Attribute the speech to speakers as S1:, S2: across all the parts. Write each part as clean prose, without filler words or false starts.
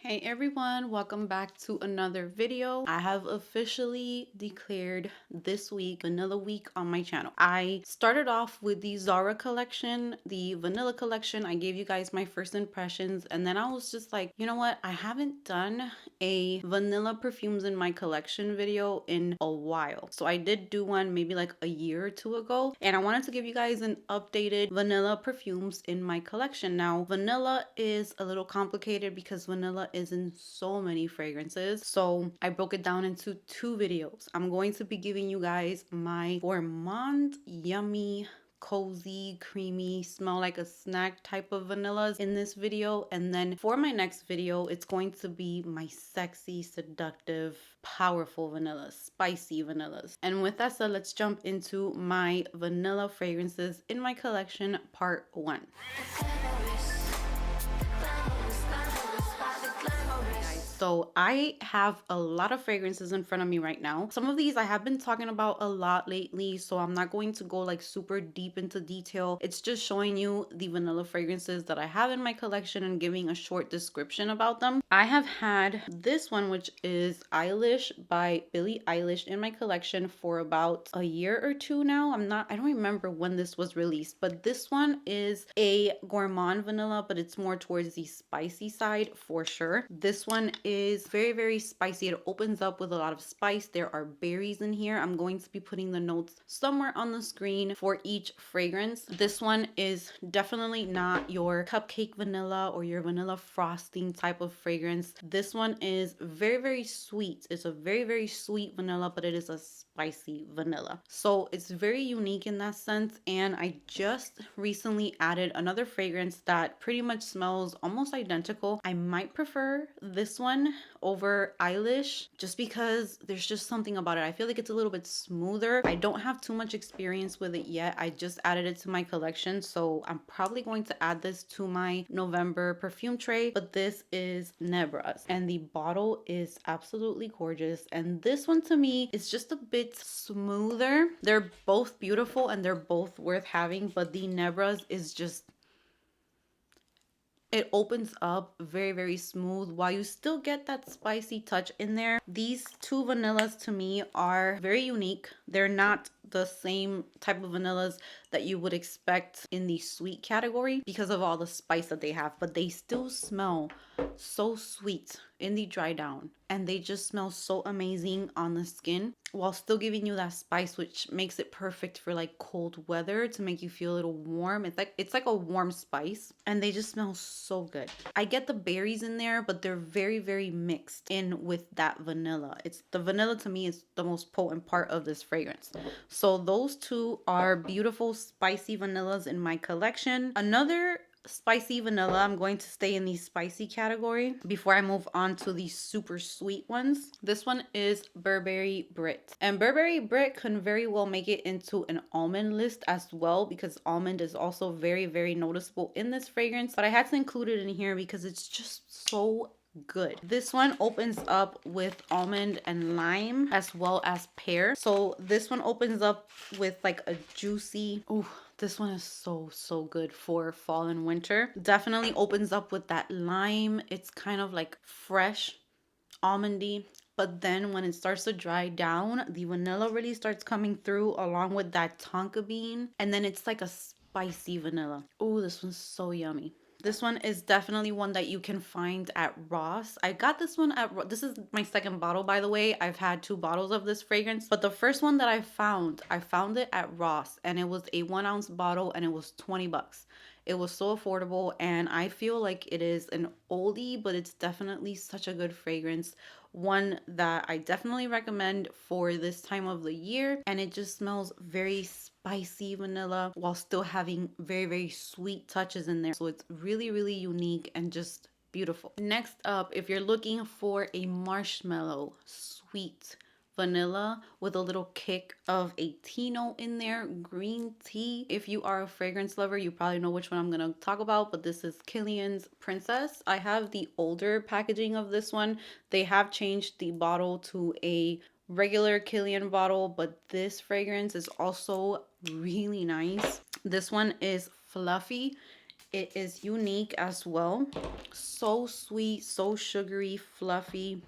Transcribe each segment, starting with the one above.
S1: Hey everyone, welcome back to another video. I have officially declared this week Vanilla Week on my channel. I started off with the Zara collection, the vanilla collection. I gave you guys my first impressions and then I was just like, you know what? I haven't done a vanilla perfumes in my collection video in a while. So I did do one maybe like a year or two ago and I wanted to give you guys an updated vanilla perfumes in my collection. Now, vanilla is a little complicated because vanilla is in so many fragrances. So I broke it down into two videos. I'm going to be giving you guys my Gourmand yummy cozy, creamy, smell like a snack type of vanillas in this video. And then for my next video, it's going to be my sexy, seductive, powerful vanillas, spicy vanillas. And with that said, let's jump into my vanilla fragrances in my collection, part 1. So I have a lot of fragrances in front of me right now. Some of these I have been talking about a lot lately, so I'm not going to go like super deep into detail. It's just showing you the vanilla fragrances that I have in my collection and giving a short description about them. I have had this one, which is Eilish by Billie Eilish, in my collection for about a year or two now. I don't remember when this was released, but this one is a gourmand vanilla, but it's more towards the spicy side for sure. This one is very, very spicy. It opens up with a lot of spice. There are berries in here. I'm going to be putting the notes somewhere on the screen for each fragrance. This one is definitely not your cupcake vanilla or your vanilla frosting type of fragrance. This one is very, very sweet. It's a very, very sweet vanilla, but it is a spicy vanilla. So it's very unique in that sense. And I just recently added another fragrance that pretty much smells almost identical. I might prefer this one over Eilish just because there's just something about it. I feel like it's a little bit smoother. I don't have too much experience with it yet. I just added it to my collection, so I'm probably going to add this to my November perfume tray. But this is Nebra's and the bottle is absolutely gorgeous, and this one to me is just a bit smoother. They're both beautiful and they're both worth having, but the Nebra's is just, it opens up very, very smooth while you still get that spicy touch in there. These two vanillas to me are very unique. They're not the same type of vanillas that you would expect in the sweet category because of all the spice that they have, but they still smell so sweet in the dry down and they just smell so amazing on the skin while still giving you that spice, which makes it perfect for like cold weather to make you feel a little warm. It's like a warm spice and they just smell so good. I get the berries in there, but they're very, very mixed in with that vanilla. It's the vanilla to me is the most potent part of this fragrance. So those two are beautiful spicy vanillas in my collection. Another spicy vanilla, I'm going to stay in the spicy category before I move on to the super sweet ones. This one is Burberry Brit, and Burberry Brit can very well make it into an almond list as well because almond is also very, very noticeable in this fragrance, but I had to include it in here because it's just so good. This one opens up with almond and lime as well as pear. So this one opens up with like a juicy, this one is so good for fall and winter. Definitely opens up with that lime. It's kind of like fresh, almondy. But then when it starts to dry down, the vanilla really starts coming through along with that tonka bean. And then it's like a spicy vanilla. Oh, this one's so yummy. This one is definitely one that you can find at Ross. I got this one at, this is my second bottle, by the way. I've had 2 bottles of this fragrance, but the first one that I found it at Ross, and it was a 1 ounce bottle and it was 20 bucks. It was so affordable, and I feel like it is an oldie, but it's definitely such a good fragrance. One that I definitely recommend for this time of the year, and it just smells very spicy vanilla while still having very, very sweet touches in there. So it's really, really unique and just beautiful. Next up, if you're looking for a marshmallow sweet vanilla with a little kick of a tea note in there, green tea. If you are a fragrance lover, you probably know which one I'm gonna talk about, but this is Killian's Princess. I have the older packaging of this one. They have changed the bottle to a regular Killian bottle, but this fragrance is also really nice. This one is fluffy It is unique as well. So sweet, so sugary, fluffy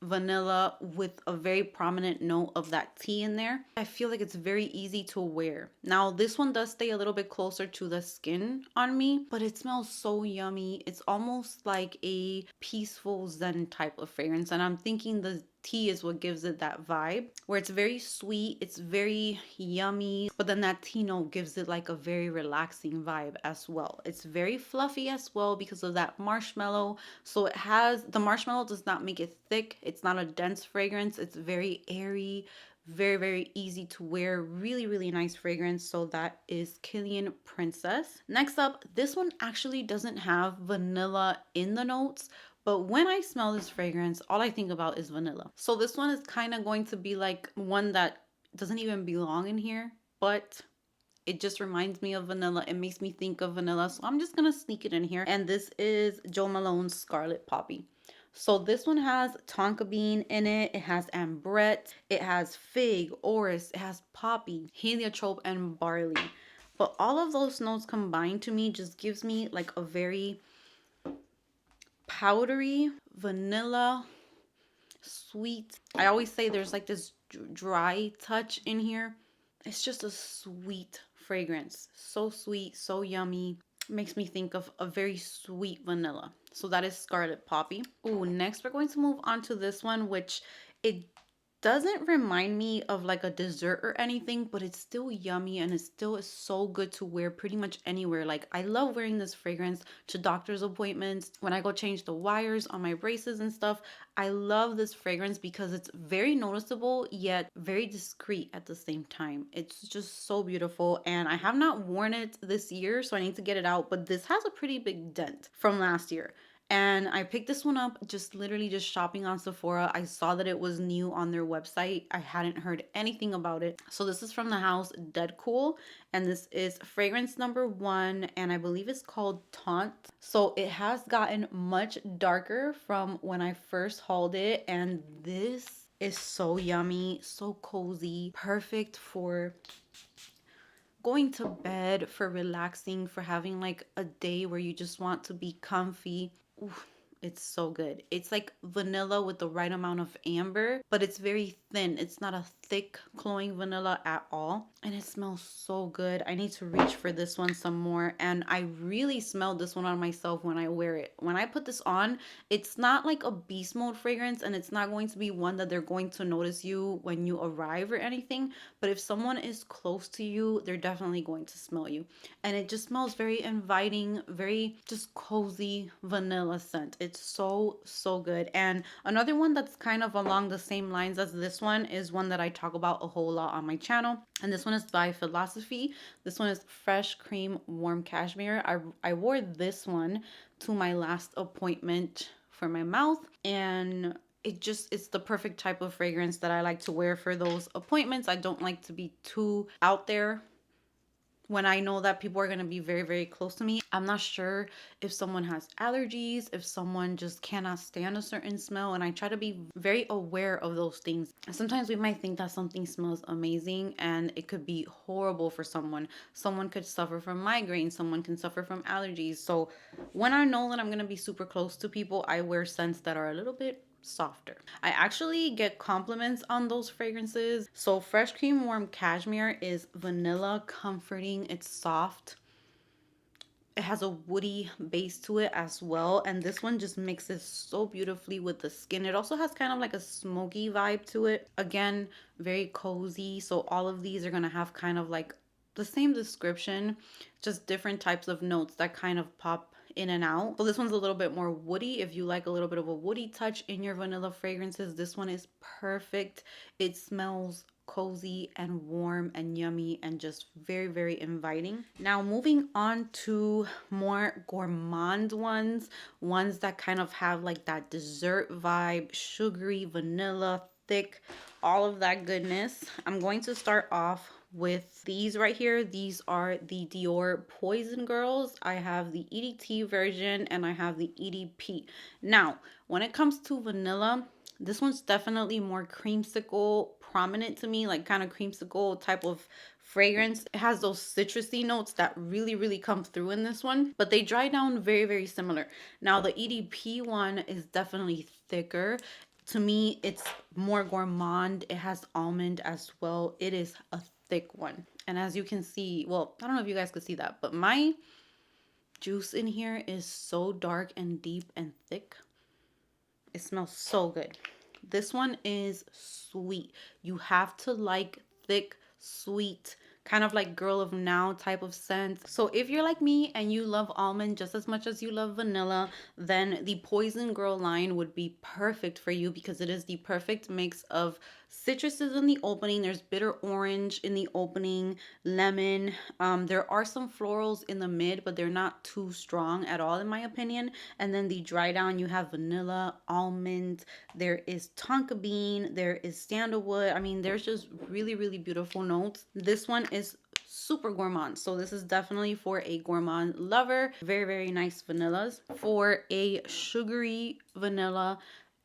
S1: vanilla with a very prominent note of that tea in there. I feel like it's very easy to wear. Now, this one does stay a little bit closer to the skin on me, but it smells so yummy. It's almost like a peaceful zen type of fragrance, and I'm thinking the tea is what gives it that vibe, where it's very sweet, it's very yummy, but then that tea note gives it like a very relaxing vibe as well. It's very fluffy as well because of that marshmallow. So it has, the marshmallow does not make it thick. It's not a dense fragrance. It's very airy, very, very easy to wear. Really, really nice fragrance. So that is Killian Princess. Next up, this one actually doesn't have vanilla in the notes, but when I smell this fragrance, all I think about is vanilla. So this one is kind of going to be like one that doesn't even belong in here, but it just reminds me of vanilla. It makes me think of vanilla. So I'm just going to sneak it in here. And this is Jo Malone's Scarlet Poppy. So this one has tonka bean in it. It has ambrette. It has fig, orris. It has poppy, heliotrope, and barley. But all of those notes combined to me just gives me like a very powdery, vanilla, sweet. I always say there's like this dry touch in here. It's just a sweet fragrance. So sweet, so yummy. Makes me think of a very sweet vanilla. So that is Scarlet Poppy. Ooh, next we're going to move on to this one, which it doesn't remind me of like a dessert or anything, but it's still yummy and it still is so good to wear pretty much anywhere. Like I love wearing this fragrance to doctor's appointments, when I go change the wires on my braces and stuff. I love this fragrance because it's very noticeable yet very discreet at the same time. It's just so beautiful, and I have not worn it this year, so I need to get it out, but this has a pretty big dent from last year. And I picked this one up just literally just shopping on Sephora. I saw that it was new on their website. I hadn't heard anything about it. So this is from the house Dead Cool. And this is fragrance number 1. And I believe it's called Taunt. So it has gotten much darker from when I first hauled it. And this is so yummy, so cozy, perfect for going to bed, for relaxing, for having like a day where you just want to be comfy. Ooh, it's so good. It's like vanilla with the right amount of amber, but it's very thin. It's not a thick, cloying vanilla at all. And it smells so good. I need to reach for this one some more. And I really smell this one on myself when I wear it. When I put this on, it's not like a beast mode fragrance, and it's not going to be one that they're going to notice you when you arrive or anything. But if someone is close to you, they're definitely going to smell you. And it just smells very inviting, very just cozy vanilla scent. It's so, so good. And another one that's kind of along the same lines as this one is one that I talk about a whole lot on my channel. And this one is by Philosophy. This one is Fresh Cream Warm Cashmere. I wore this one to my last appointment for my mouth, and it's the perfect type of fragrance that I like to wear for those appointments. I don't like to be too out there when I know that people are going to be very, very close to me. I'm not sure if someone has allergies, if someone just cannot stand a certain smell, and I try to be very aware of those things. Sometimes we might think that something smells amazing and it could be horrible for someone. Someone could suffer from migraines, someone can suffer from allergies. So when I know that I'm going to be super close to people, I wear scents that are a little bit softer. I actually get compliments on those fragrances. So Fresh Cream Warm Cashmere is vanilla, comforting, it's soft. It has a woody base to it as well, and this one just mixes so beautifully with the skin. It also has kind of like a smoky vibe to it. Again, very cozy. So all of these are going to have kind of like the same description, just different types of notes that kind of pop in and out. So this one's a little bit more woody. If you like a little bit of a woody touch in your vanilla fragrances, this one is perfect. It smells cozy and warm and yummy and just very, very inviting. Now moving on to more gourmand ones that kind of have like that dessert vibe, sugary, vanilla, thick, all of that goodness. I'm going to start off with these right here. These are the Dior Poison Girls. I have the EDT version and I have the EDP. Now, when it comes to vanilla, this one's definitely more creamsicle prominent to me, like kind of creamsicle type of fragrance. It has those citrusy notes that really come through in this one, but they dry down very similar. Now the EDP one is definitely thicker. To me, it's more gourmand. It has almond as well. It is a thick one. And as you can see, well, I don't know if you guys could see that, but my juice in here is so dark and deep and thick. It smells so good. This one is sweet. You have to like thick, sweet, kind of like girl of now type of scent. So if you're like me and you love almond just as much as you love vanilla, then the Poison Girl line would be perfect for you because it is the perfect mix of citruses in the opening. There's bitter orange in the opening, lemon. There are some florals in the mid, but they're not too strong at all in my opinion. And then the dry down, you have vanilla, almond, there is tonka bean, there is sandalwood. I mean, there's just really beautiful notes. This one is super gourmand, so this is definitely for a gourmand lover. Very nice vanillas. For a sugary vanilla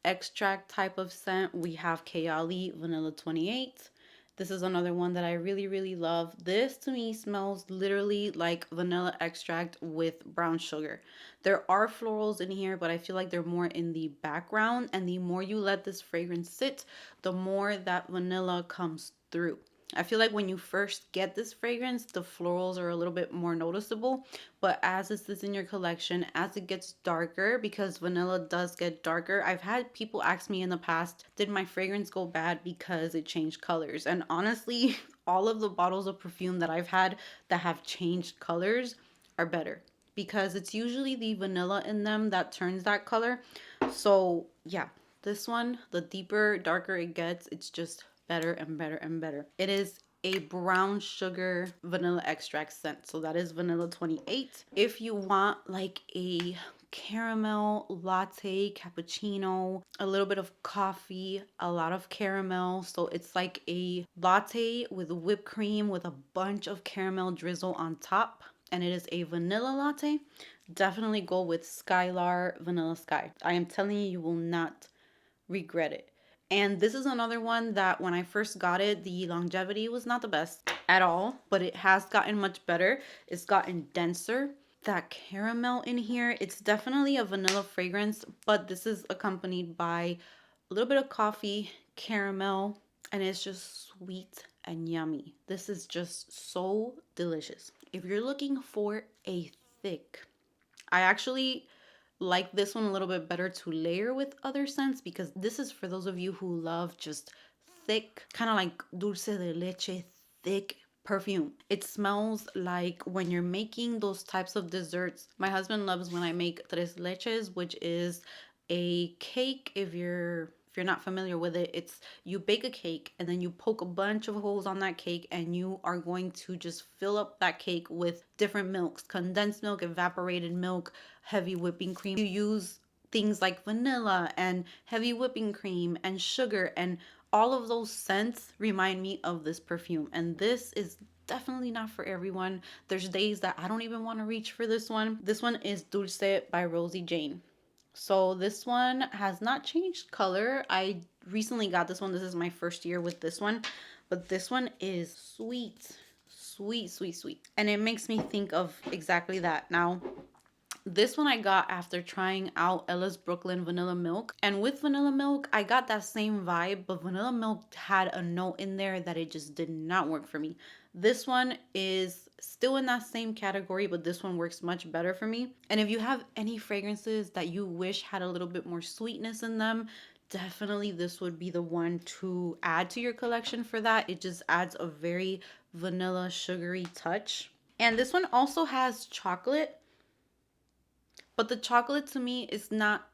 S1: extract type of scent, we have Kayali Vanilla 28. This is another one that I really love. This to me smells literally like vanilla extract with brown sugar. There are florals in here, but I feel like they're more in the background, and the more you let this fragrance sit, the more that vanilla comes through. I feel like when you first get this fragrance, the florals are a little bit more noticeable, but as it sits in your collection, as it gets darker, because vanilla does get darker, I've had people ask me in the past, did my fragrance go bad because it changed colors? And honestly, all of the bottles of perfume that I've had that have changed colors are better because it's usually the vanilla in them that turns that color. So yeah, this one, the deeper, darker it gets, it's just better and better. It is a brown sugar vanilla extract scent. So that is vanilla 28. If you want like a caramel latte, cappuccino, a little bit of coffee, a lot of caramel. So it's like a latte with whipped cream with a bunch of caramel drizzle on top. And it is a vanilla latte. Definitely go with Skylar Vanilla Sky. I am telling you, you will not regret it. And this is another one that when I first got it, the longevity was not the best at all, but it has gotten much better. It's gotten denser. That caramel in here, it's definitely a vanilla fragrance, but this is accompanied by a little bit of coffee, caramel, and it's just sweet and yummy. This is just so delicious. If you're looking for a thick, I actually like this one a little bit better to layer with other scents because this is for those of you who love just thick, kind of like dulce de leche, thick perfume. It smells like when you're making those types of desserts. My husband loves when I make tres leches, which is a cake. If you're not familiar with it, it's you bake a cake and then you poke a bunch of holes on that cake and you are going to just fill up that cake with different milks, condensed milk, evaporated milk, heavy whipping cream. You use things like vanilla and heavy whipping cream and sugar, and all of those scents remind me of this perfume. And this is definitely not for everyone. There's days that I don't even want to reach for this one. This one is Dulce by Rosie Jane. So this one has not changed color. I recently got this one. This is my first year with this one. But this one is sweet. And it makes me think of exactly that. Now, this one I got after trying out Ella's Brooklyn Vanilla Milk. And with Vanilla Milk, I got that same vibe. But Vanilla Milk had a note in there that it just did not work for me. This one is still in that same category, but this one works much better for me. And if you have any fragrances that you wish had a little bit more sweetness in them, definitely this would be the one to add to your collection for that. It just adds a very vanilla sugary touch. And this one also has chocolate, but the chocolate to me is not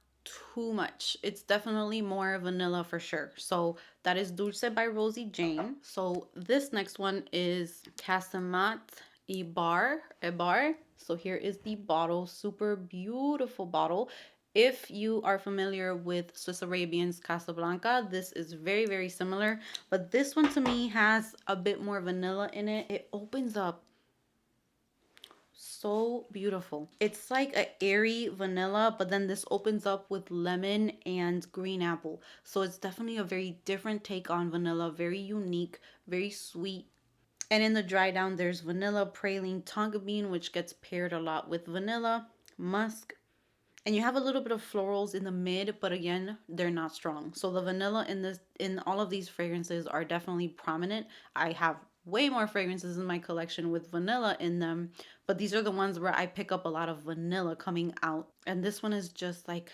S1: too much. It's definitely more vanilla for sure. So that is Dulce by Rosie Jane. So this next one is Casamat Ebar. So here is the bottle. Super beautiful bottle. If you are familiar with Swiss Arabian's Casablanca, this is very similar. But this one to me has a bit more vanilla in it. It opens up so beautiful. It's like a airy vanilla, but then this opens up with lemon and green apple. So it's definitely a very different take on vanilla, very unique, very sweet. And in the dry down, there's vanilla, praline, tonka bean, which gets paired a lot with vanilla, musk, and you have a little bit of florals in the mid, but again, they're not strong. So the vanilla in all of these fragrances are definitely prominent. I have way more fragrances in my collection with vanilla in them, but these are the ones where I pick up a lot of vanilla coming out. And this one is just like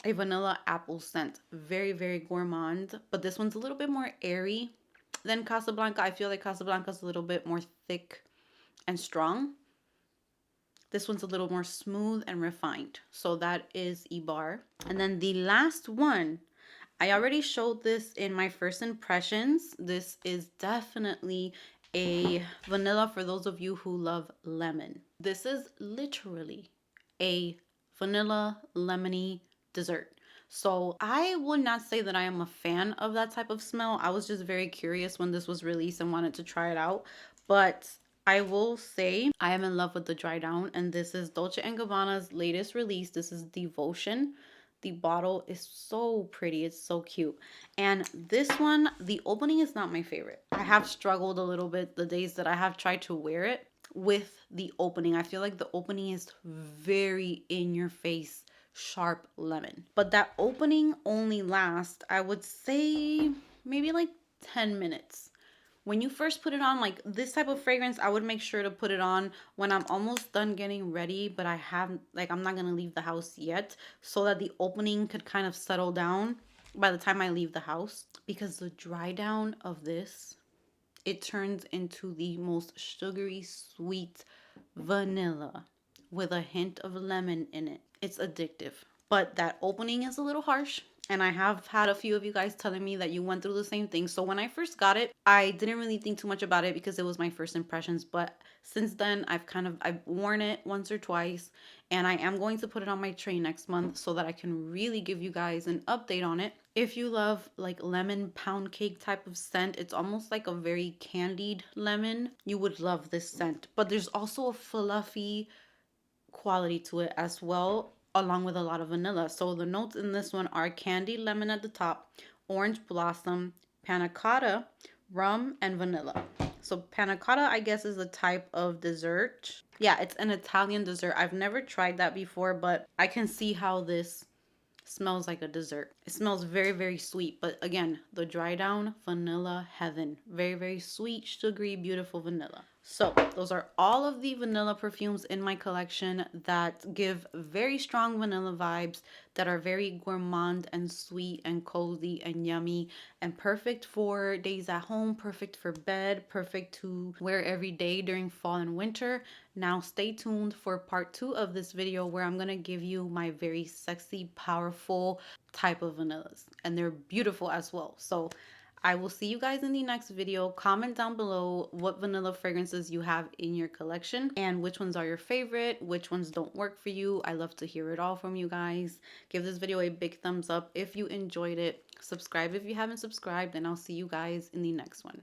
S1: a vanilla apple scent. Very, very gourmand, but this one's a little bit more airy than Casablanca. I feel like Casablanca's a little bit more thick and strong. This one's a little more smooth and refined. So that is Ebar. And then the last one, I already showed this in my first impressions. This is definitely a vanilla for those of you who love lemon. This is literally a vanilla lemony dessert. So I would not say that I am a fan of that type of smell. I was just very curious when this was released and wanted to try it out. But I will say I am in love with the dry down, and this is Dolce & Gabbana's latest release. This is Devotion. The bottle is so pretty. It's so cute. And this one, the opening is not my favorite. I have struggled a little bit the days that I have tried to wear it with the opening. I feel like the opening is very in your face, sharp lemon. But that opening only lasts, I would say, maybe like 10 minutes. When you first put it on, like this type of fragrance, I would make sure to put it on when I'm almost done getting ready, but I'm not going to leave the house yet, so that the opening could kind of settle down by the time I leave the house. Because the dry down of this, it turns into the most sugary, sweet vanilla with a hint of lemon in it. It's addictive. But that opening is a little harsh. And I have had a few of you guys telling me that you went through the same thing. So when I first got it, I didn't really think too much about it because it was my first impressions. But since then, I've worn it once or twice. And I am going to put it on my tray next month so that I can really give you guys an update on it. If you love like lemon pound cake type of scent, it's almost like a very candied lemon. You would love this scent. But there's also a fluffy quality to it as well, along with a lot of vanilla. So the notes in this one are candied lemon at the top, orange blossom, panna cotta, rum, and vanilla. So panna cotta, I guess, is a type of dessert. Yeah, it's an Italian dessert. I've never tried that before, but I can see how this smells like a dessert. It smells very, very sweet. But again, the dry down, vanilla heaven. Very, very sweet, sugary, beautiful vanilla. So those are all of the vanilla perfumes in my collection that give very strong vanilla vibes, that are very gourmand and sweet and cozy and yummy and perfect for days at home, perfect for bed, perfect to wear every day during fall and winter. Now stay tuned for part 2 of this video where I'm going to give you my very sexy, powerful type of vanillas. And they're beautiful as well. So I will see you guys in the next video. Comment down below what vanilla fragrances you have in your collection and which ones are your favorite, which ones don't work for you. I love to hear it all from you guys. Give this video a big thumbs up if you enjoyed it. Subscribe if you haven't subscribed, and I'll see you guys in the next one.